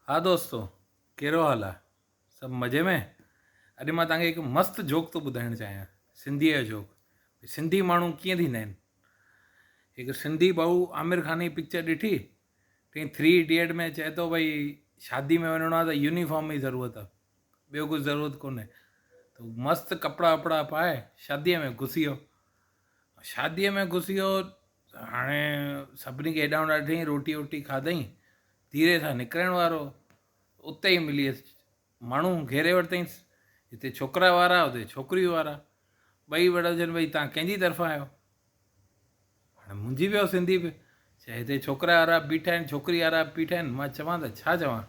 हाँ दोस्तों, कहिड़ो हाल आहे? सभु मज़े में? अॼु मां तव्हांखे हिकु मस्तु जोक थो ॿुधाइणु चाहियां, सिंधीअ जो जोक। सिंधी माण्हू कीअं थींदा आहिनि। हिकु सिंधी भाऊ आमिर ख़ान जी पिक्चर ॾिठी, तंहिं 3 इडियट में चए थो भई शादी में वञिणो आहे त यूनिफॉर्म जी ज़रूरत आहे, ॿियो कुझु ज़रूरत कोन्हे। त मस्तु कपिड़ा वपिड़ा पाए शादीअ में घुसी वियो। शादीअ में घुसी वियो, हाणे सभिनी खे हेॾां होॾां ॾिठईं, रोटी वोटी खाधईं, धीरे सां निकिरण वारो, उते ई मिली वियसि माण्हू घेरे वरितईंसि। हिते छोकिरा वारा, हुते छोकिरियूं वारा, ॿई वॾा चवनि भई तव्हां कंहिंजी तरफ़ां आहियो। हाणे मुंहिंजी वियो सिंधी बि, चए हिते छोकिरा वारा बीठा आहिनि, छोकिरी वारा बीठा आहिनि, मां चवां त छा चवां।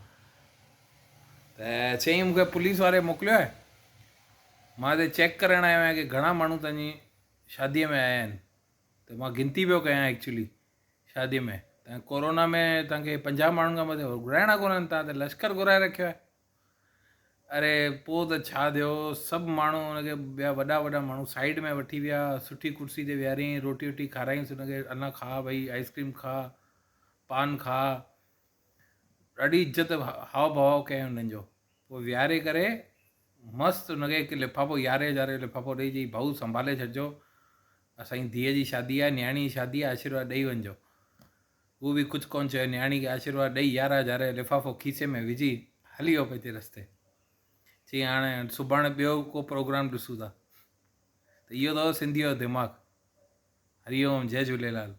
त चईं मूंखे पुलिस वारे मोकिलियो आहे, मां हिते चेक करणु आयो आहियां की घणा माण्हू तव्हांजी शादीअ में आया आहिनि। त मां गिनती पियो कयां एक्चुअली शादीअ में त कोरोना में तव्हांखे 50 माण्हुनि खां मथे घुराइणा कोन आहिनि, तव्हां त लश्कर घुराए रखियो आहे। अरे पोइ त छा थियो, सभु माण्हू हुनखे ॿिया वॾा वॾा माण्हू साइड में वठी विया, सुठी कुर्सी ते विहारियईं, रोटी वोटी खाराईंसि हुनखे, अञा खा भई आइस्क्रीम खा, पान खा, ॾाढी इज़त हाव भाव कयईं हुननि जो। पोइ विहारे करे मस्तु हुनखे हिकु लिफ़ाफ़ो 11,000 जो लिफ़ाफ़ो ॾेई, चई भाऊ संभाले छॾिजो, असांजी धीअ जी शादी आहे, न्याणी जी शादी आहे, आशीर्वाद ॾेई वञिजो। उहो बि कुझु कोन्ह चयो, न्याणी खे आशीर्वाद ॾेई 11,000 जो लिफ़ाफ़ो खीसे में विझी हली वियो पंहिंजे रस्ते। चई हाणे सुभाणे ॿियो को प्रोग्राम ॾिसूं था। त इहो अथव सिंधीअ जो दिमाग़ु। हरिओम, जय झूलेलाल।